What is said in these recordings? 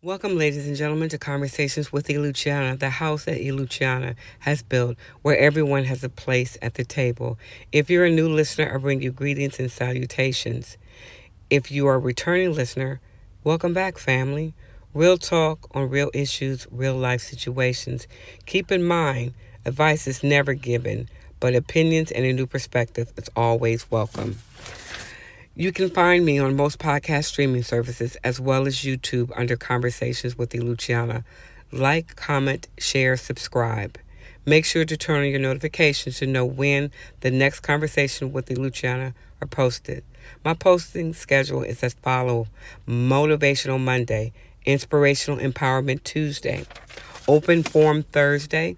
Welcome, ladies and gentlemen, to Conversations with Luciana, the house that Luciana has built, where everyone has a place at the table. If you're a new listener, I bring you greetings and salutations. If you are a returning listener, welcome back, family. Real talk on real issues, real life situations. Keep in mind, advice is never given, but opinions and a new perspective is always welcome. You can find me on most podcast streaming services as well as YouTube under Conversations with Luciana. Like, comment, share, subscribe. Make sure to turn on your notifications to know when the next Conversation with Luciana are posted. My posting schedule is as follows: Motivational Monday, Inspirational Empowerment Tuesday, Open Forum Thursday,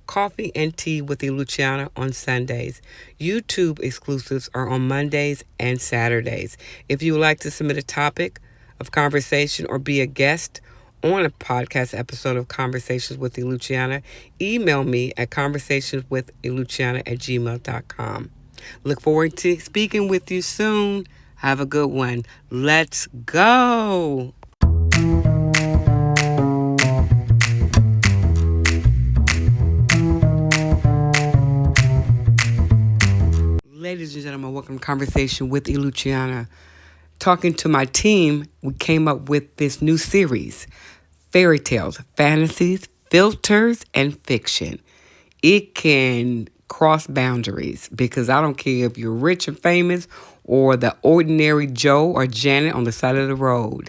Coffee and Tea with Luciana on Sundays. YouTube exclusives are on Mondays and Saturdays. If you would like to submit a topic of conversation or be a guest on a podcast episode of Conversations with Luciana, email me at conversationswithluciana@gmail.com. Look forward to speaking with you soon. Have a good one. Let's go. Ladies and gentlemen, welcome to Conversation with Luciana. Talking to my team, we came up with this new series, Fairytales, Fantasies, Filters, and Fiction. It can cross boundaries because I don't care if you're rich and famous or the ordinary Joe or Janet on the side of the road.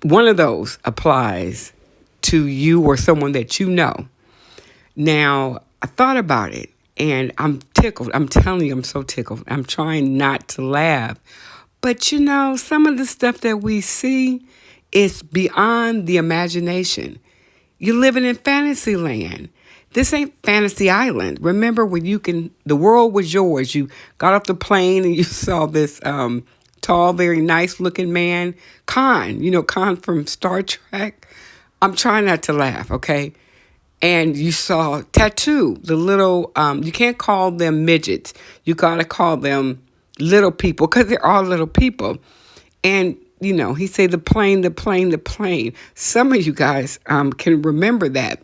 One of those applies to you or someone that you know. Now, I thought about it. And I'm tickled. I'm telling you, I'm so tickled. I'm trying not to laugh. But some of the stuff that we see is beyond the imagination. You're living in fantasy land. This ain't Fantasy Island. Remember when the world was yours. You got off the plane and you saw this tall, very nice looking man, Khan, Khan from Star Trek. I'm trying not to laugh, okay? And you saw Tattoo, the little, you can't call them midgets. You got to call them little people because they're all little people. And, he said the plane. Some of you guys can remember that.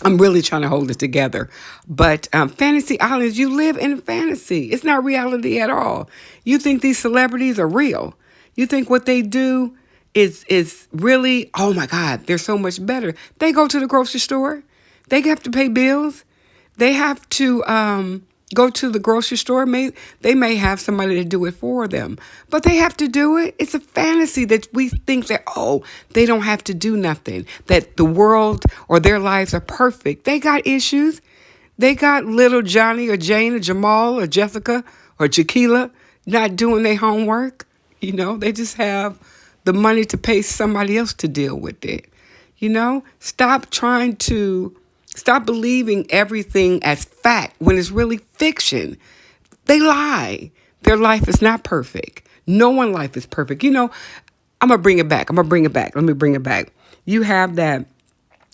I'm really trying to hold it together. But Fantasy Islands, you live in fantasy. It's not reality at all. You think these celebrities are real. You think what they do is really, oh, my God, they're so much better. They go to the grocery store. They have to pay bills. They have to go to the grocery store. They may have somebody to do it for them, but they have to do it. It's a fantasy that we think that, they don't have to do nothing, that the world or their lives are perfect. They got issues. They got little Johnny or Jane or Jamal or Jessica or Jaquila not doing their homework. They just have the money to pay somebody else to deal with it. Stop believing everything as fact when it's really fiction. They lie. Their life is not perfect. No one's life is perfect. I'm going to bring it back. Let me bring it back. You have that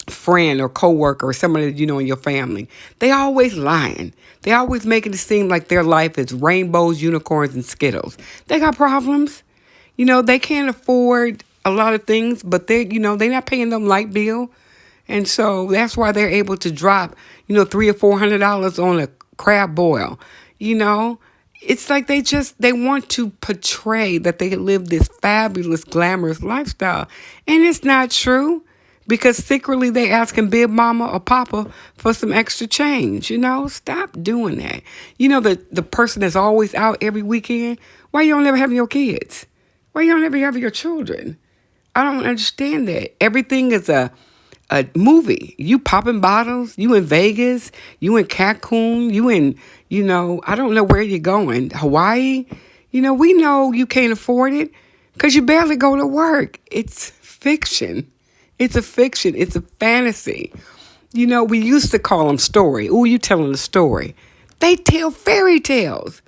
friend or coworker or somebody that in your family. They always lying. They always making it seem like their life is rainbows, unicorns, and Skittles. They got problems. They can't afford a lot of things, but they're not paying them light bill. And so that's why they're able to drop, $300 or $400 on a crab boil. It's like they want to portray that they live this fabulous, glamorous lifestyle. And it's not true because secretly they asking Big Mama or Papa for some extra change. Stop doing that. The person that's always out every weekend, why you don't ever have your kids? Why you don't ever have your children? I don't understand that. Everything is a movie. You popping bottles, you in Vegas, you in Cancun, you in, I don't know where you're going, Hawaii. We know you can't afford it because you barely go to work. It's fiction. It's a fiction. It's a fantasy. We used to call them story. Oh, you telling a story. They tell fairy tales.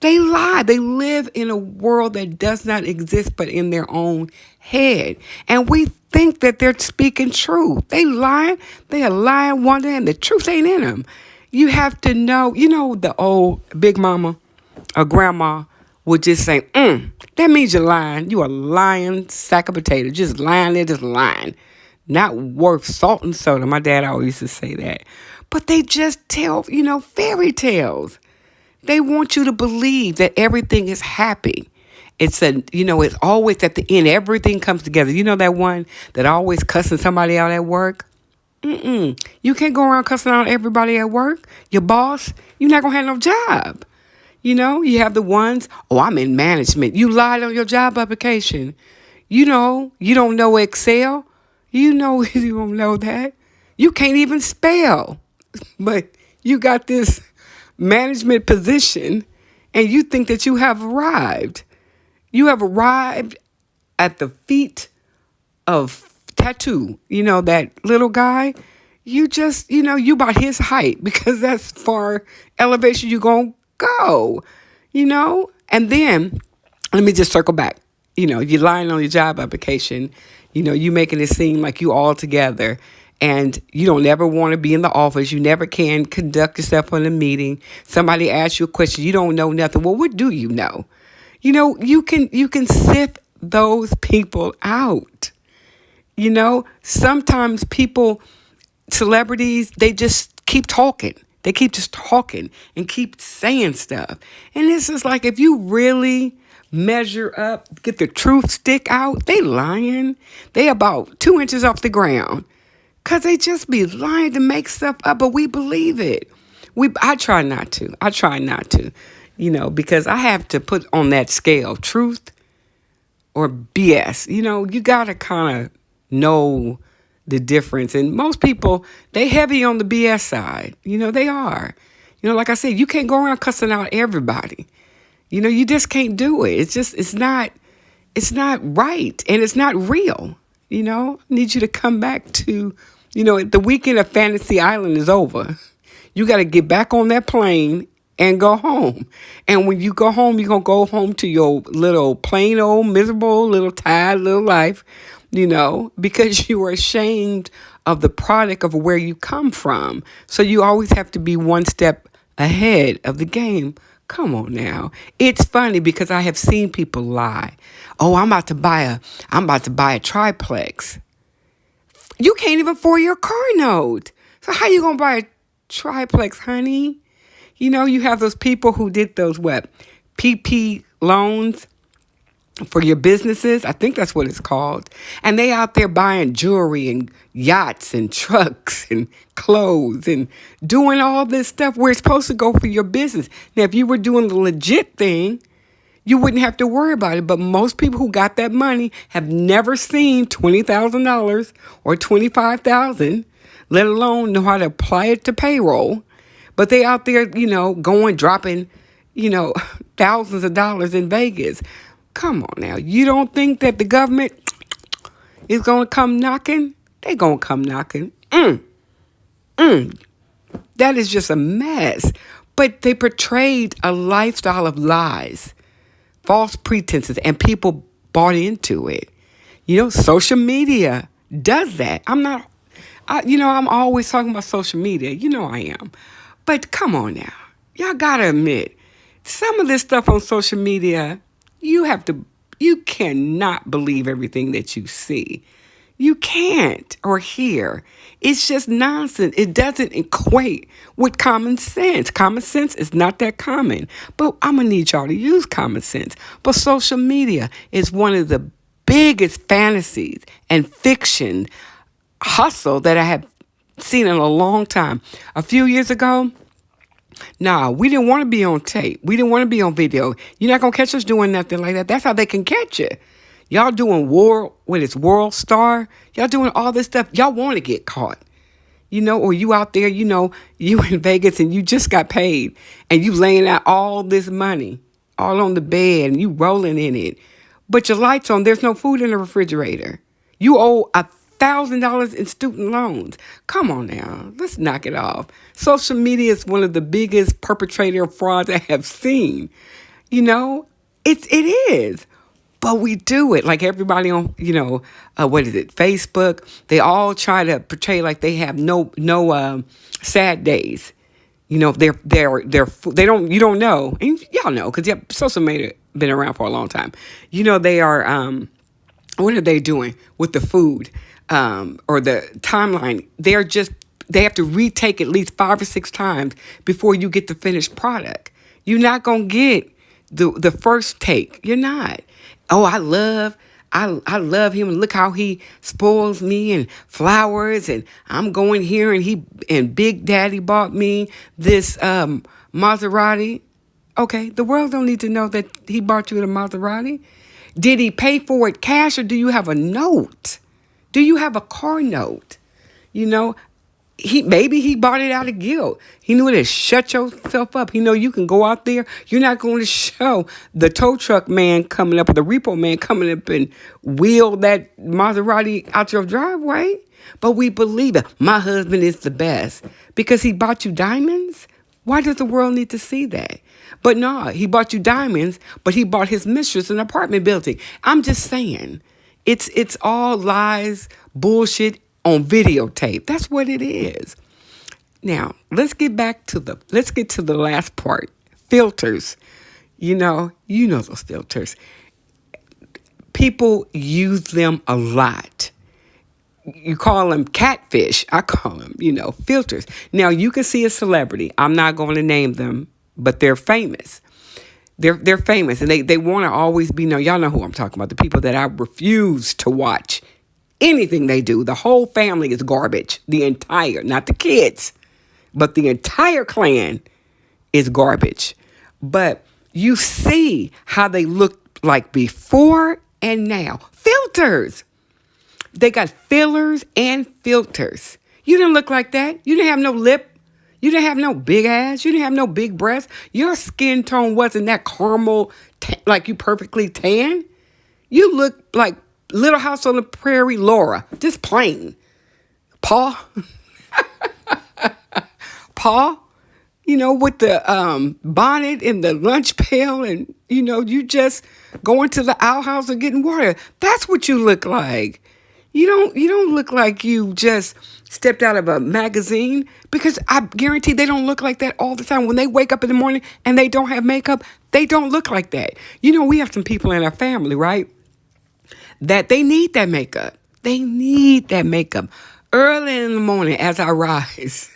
They lie. They live in a world that does not exist but in their own head. And we think that they're speaking truth. They lying. They are lying one day and the truth ain't in them. You have to know, the old Big Mama or Grandma would just say, that means you're lying. You a lying sack of potatoes. Just lying there, just lying. Not worth salt and soda. My dad always used to say that. But they just tell, fairy tales. They want you to believe that everything is happy. It's always at the end, everything comes together. You know that one that always cussing somebody out at work? You can't go around cussing out everybody at work. Your boss, you're not going to have no job. You have the ones, I'm in management. You lied on your job application. You don't know Excel. You don't know that. You can't even spell. But you got this management position and you think that you have arrived. You have arrived at the feet of Tattoo. That little guy. You just, you about his height because that's far elevation you going to go, And then, let me just circle back. You're lying on your job application. You making it seem like you all together. And you don't ever want to be in the office. You never can conduct yourself in a meeting. Somebody asks you a question. You don't know nothing. Well, what do you know? You can sift those people out. Sometimes celebrities, they just keep talking. They keep just talking and keep saying stuff. And this is like, if you really measure up, get the truth stick out, they lying. They about 2 inches off the ground. Because they just be lying to make stuff up, but we believe it. I try not to. Because I have to put on that scale, truth or BS. You got to kind of know the difference. And most people, they heavy on the BS side. They are. Like I said, you can't go around cussing out everybody. You just can't do it. It's not right. And it's not real. I need you to come back to, the weekend of Fantasy Island is over. You got to get back on that plane and go home. And when you go home, you're going to go home to your little plain old, miserable, little tired little life, because you are ashamed of the product of where you come from. So you always have to be one step ahead of the game. Come on now. It's funny because I have seen people lie. Oh, I'm about to buy a triplex. You can't even afford your car note. So how you going to buy a triplex, honey? You have those people who did those PP loans for your businesses. I think that's what it's called. And they out there buying jewelry and yachts and trucks and clothes and doing all this stuff where it's supposed to go for your business. Now, if you were doing the legit thing, you wouldn't have to worry about it. But most people who got that money have never seen $20,000 or $25,000, let alone know how to apply it to payroll. But they out there, dropping, thousands of dollars in Vegas. Come on now. You don't think that the government is going to come knocking? They're going to come knocking. That is just a mess. But they portrayed a lifestyle of lies, false pretenses, and people bought into it. Social media does that. I'm always talking about social media. I am. But come on now. Y'all got to admit, some of this stuff on social media, you cannot believe everything that you see. You can't or hear. It's just nonsense. It doesn't equate with common sense. Common sense is not that common. But I'm going to need y'all to use common sense. But social media is one of the biggest fantasies and fiction hustle that I have seen in a long time. A few years ago, we didn't want to be on tape. We didn't want to be on video. You're not going to catch us doing nothing like that. That's how they can catch you. Y'all doing World Star. Y'all doing all this stuff. Y'all want to get caught. Or you out there, you in Vegas and you just got paid and you laying out all this money all on the bed and you rolling in it. But your lights on, there's no food in the refrigerator. You owe $1,000 in student loans. Come on now, let's knock it off. Social media is one of the biggest perpetrator of frauds I have seen. It is. But we do it like everybody on, Facebook. They all try to portray like they have no sad days. They don't, you don't know, and y'all know because social media been around for a long time. They are what are they doing with the food or the timeline? They have to retake at least 5 or 6 times before you get the finished product. You're not gonna get the first take. You're not. Oh, I love him. Look how he spoils me and flowers, and I'm going here, and Big Daddy bought me this Maserati. Okay, the world don't need to know that he bought you the Maserati. Did he pay for it cash, or do you have a note? Do you have a car note? You know, maybe he bought it out of guilt. He knew to shut yourself up. He know you can go out there. You're not going to show the tow truck man coming up or the repo man coming up and wheel that Maserati out your driveway. But we believe it. My husband is the best because he bought you diamonds. Why does the world need to see that? But no, he bought you diamonds, but he bought his mistress an apartment building. I'm just saying, it's all lies, bullshit on videotape. That's what it is. Now, let's get to the last part. Filters. You know those filters. People use them a lot. You call them catfish. I call them, filters. Now, you can see a celebrity. I'm not going to name them, but they're famous. They're famous, and they want to always be known. Y'all know who I'm talking about. The people that I refuse to watch anything they do. The whole family is garbage. Not the kids, but the entire clan is garbage. But you see how they look like before and now. Filters. They got fillers and filters. You didn't look like that. You didn't have no lip. You didn't have no big ass. You didn't have no big breasts. Your skin tone wasn't that caramel, like you perfectly tan. You look like Little House on the Prairie Laura. Just plain. Paul. Paul. With the bonnet and the lunch pail, and you just going to the outhouse and getting water. That's what you look like. You don't look like you just stepped out of a magazine, because I guarantee they don't look like that all the time. When they wake up in the morning and they don't have makeup, they don't look like that. We have some people in our family, right, that they need that makeup. They need that makeup. Early in the morning as I rise,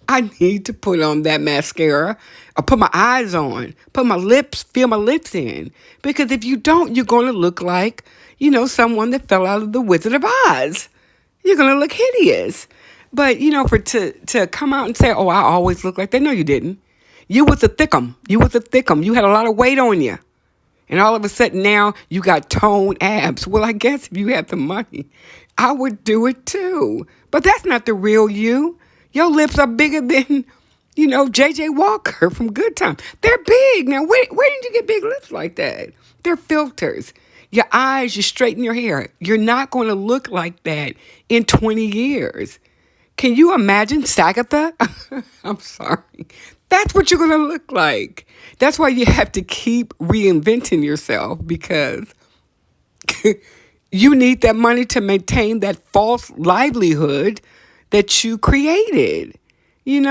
I need to put on that mascara or put my eyes on, fill my lips in. Because if you don't, you're going to look like, someone that fell out of the Wizard of Oz. You're going to look hideous. But, to come out and say, oh, I always look like that. No, you didn't. You was a thickum. You had a lot of weight on you. And all of a sudden now you got toned abs. Well, I guess if you had the money, I would do it too. But that's not the real you. Your lips are bigger than, J.J. Walker from Good Time. They're big. Now, where did you get big lips like that? They're filters. Your eyes, you straighten your hair. You're not going to look like that in 20 years. Can you imagine Sagatha? I'm sorry. That's what you're going to look like. That's why you have to keep reinventing yourself, because you need that money to maintain that false livelihood that you created. You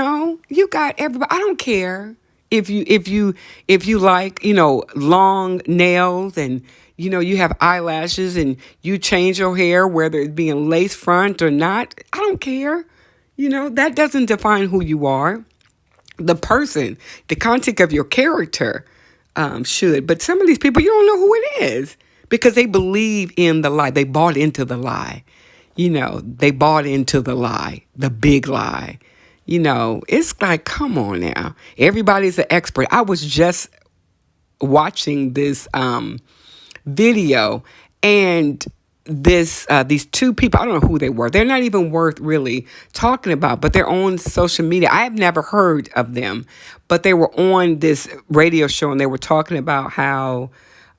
got everybody. I don't care if you like, long nails, and you have eyelashes, and you change your hair, whether it's being lace front or not. I don't care. That doesn't define who you are. The person, the content of your character should. But some of these people, you don't know who it is, because they believe in the lie. They bought into the lie. They bought into the lie, the big lie. It's like, come on now. Everybody's an expert. I was just watching this video, and these two people, I don't know who they were. They're not even worth really talking about, but they're on social media. I have never heard of them, but they were on this radio show, and they were talking about how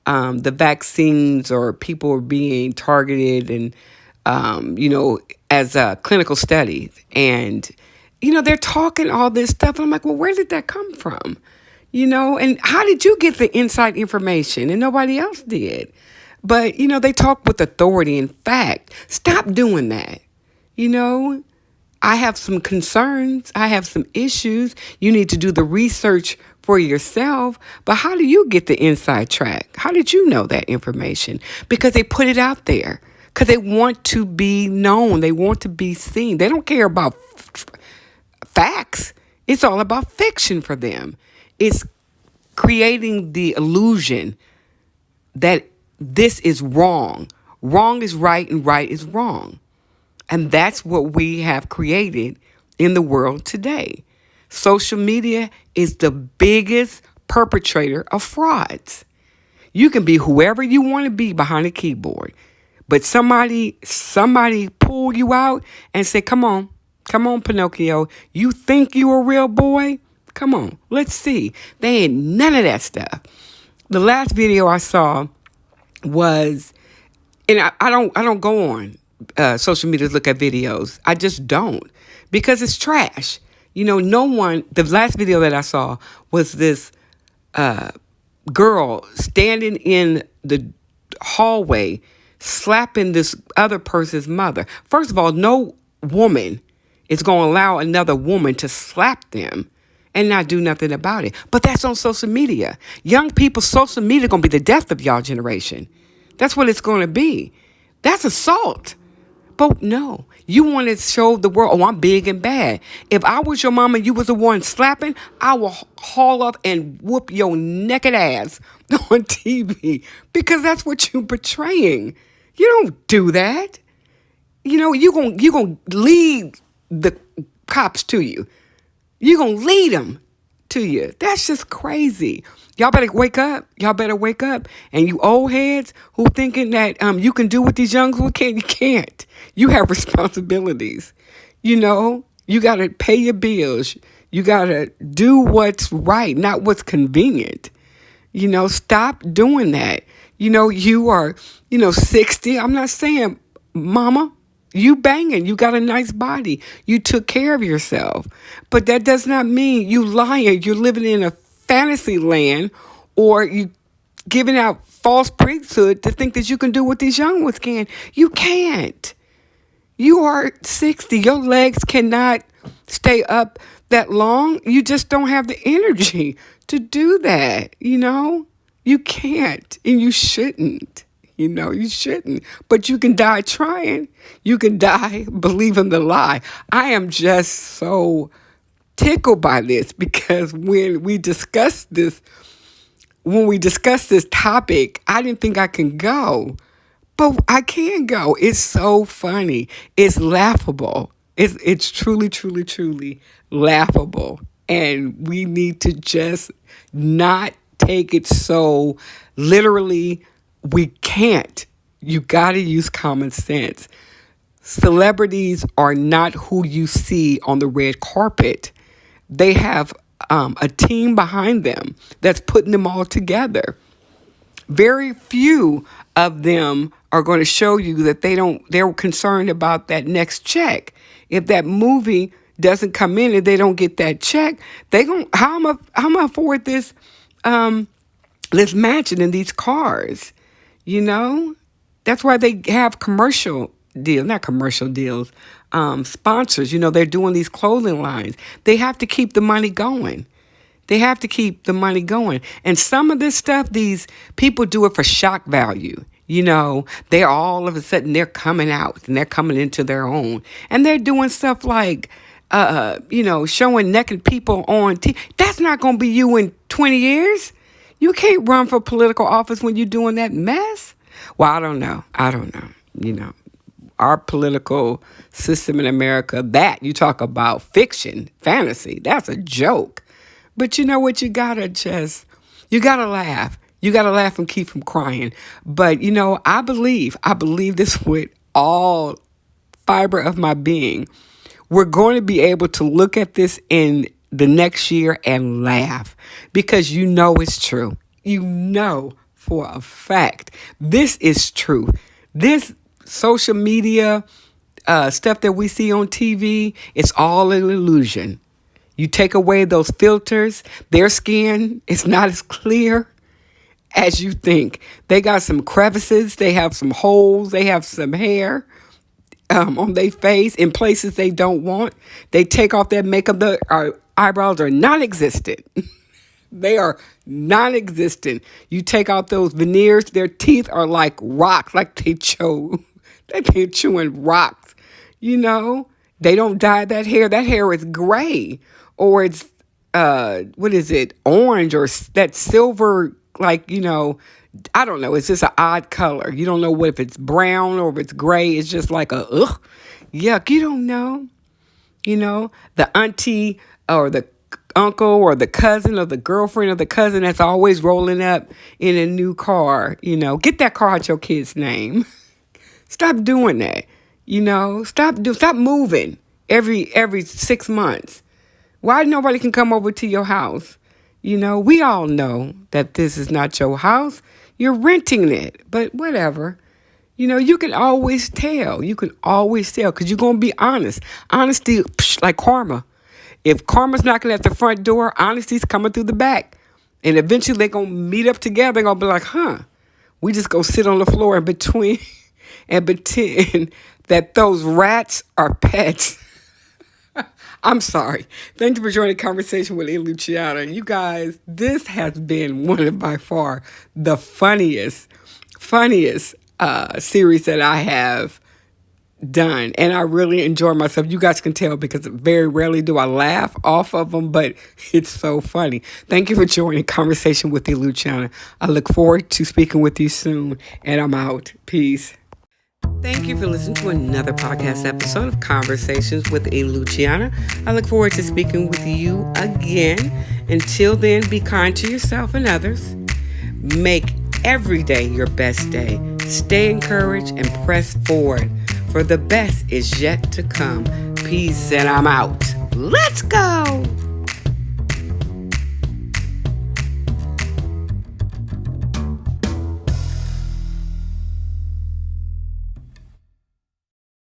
the vaccines, or people are being targeted, and as clinical studies, and they're talking all this stuff. And I'm like, well, where did that come from? And how did you get the inside information and nobody else did? But, they talk with authority and fact. Stop doing that. I have some concerns. I have some issues. You need to do the research for yourself. But how do you get the inside track? How did you know that information? Because they put it out there. Because they want to be known. They want to be seen. They don't care about facts. It's all about fiction for them. It's creating the illusion that this is wrong. Wrong is right and right is wrong. And that's what we have created in the world today. Social media is the biggest perpetrator of frauds. You can be whoever you want to be behind a keyboard, but somebody pull you out and say, come on, Pinocchio. You think you a real boy? Come on, let's see. They ain't none of that stuff. The last video I saw was, and I don't go on social media to look at videos. I just don't, because it's trash. No one. The last video that I saw was this girl standing in the hallway slapping this other person's mother. First of all, no woman is going to allow another woman to slap them and not do nothing about it. But that's on social media. Young people, social media going to be the death of y'all generation. That's what it's going to be. That's assault. But no, you want to show the world, oh, I'm big and bad. If I was your mama and you was the one slapping, I will haul up and whoop your naked ass on TV, because that's what you're portraying. You don't do that. You're gonna lead the cops to you. You're going to lead them to you. That's just crazy. Y'all better wake up. Y'all better wake up. And you old heads who thinking that you can do what these young people can't, you can't. You have responsibilities. You got to pay your bills. You got to do what's right, not what's convenient. Stop doing that. You are, 60. I'm not saying, mama, you banging, you got a nice body, you took care of yourself. But that does not mean you lying, you're living in a fantasy land, or you giving out false priesthood to think that you can do what these young ones can. You can't. You are 60. Your legs cannot stay up that long. You just don't have the energy to do that, You can't, and you shouldn't. You shouldn't. But you can die trying. You can die believing the lie. I am just so tickled by this, because when we discussed this topic, I didn't think I can go. But I can go. It's so funny. It's laughable. It's truly, truly, truly laughable. And we need to just not take it so literally. We can't. You got to use common sense. Celebrities are not who you see on the red carpet. They have a team behind them that's putting them all together. Very few of them are going to show you that they're concerned about that next check. If that movie doesn't come in and they don't get that check, how am I afford this mansion and these cars? That's why they have sponsors. They're doing these clothing lines. They have to keep the money going. And some of this stuff, these people do it for shock value. They're all of a sudden they're coming out and they're coming into their own. And they're doing stuff like, showing naked people on TV. That's not going to be you in 20 years. You can't run for political office when you're doing that mess. Well, I don't know. Our political system in America, that you talk about fiction, fantasy, that's a joke. But you know what? You gotta laugh. You gotta laugh and keep from crying. But I believe this with all fiber of my being. We're going to be able to look at this in the next year and laugh, because it's true. For a fact, this is true. This social media stuff that we see on TV, it's all an illusion. You take away those filters, their skin is not as clear as you think. They got some crevices, they have some holes, they have some hair. on their face in places they don't want. They take off their makeup. Our eyebrows are non-existent. They are non-existent. You take out those veneers, their teeth are like rocks, like they're chewing rocks. You know, they don't dye that hair. That hair is gray, or it's what is it, orange, or that silver, like, I don't know. It's just an odd color. You don't know what if it's brown or if it's gray. It's just like a ugh, yuck. You don't know. The auntie or the uncle or the cousin or the girlfriend or the cousin that's always rolling up in a new car. Get that car out your kid's name. Stop doing that. Stop moving every 6 months. Why nobody can come over to your house? We all know that this is not your house. You're renting it, but whatever. You can always tell. You can always tell because you're going to be honest. Honesty, like karma. If karma's knocking at the front door, honesty's coming through the back. And eventually they're going to meet up together. They're going to be like, we just go sit on the floor in between and pretend that those rats are pets. I'm sorry. Thank you for joining the conversation with Luciana. You guys, this has been one of by far the funniest series that I have done. And I really enjoy myself. You guys can tell because very rarely do I laugh off of them, but it's so funny. Thank you for joining Conversation with Luciana. I look forward to speaking with you soon. And I'm out. Peace. Thank you for listening to another podcast episode of Conversations with Luciana. I look forward to speaking with you again. Until then, be kind to yourself and others. Make every day your best day. Stay encouraged and press forward, for the best is yet to come. Peace, and I'm out. Let's go.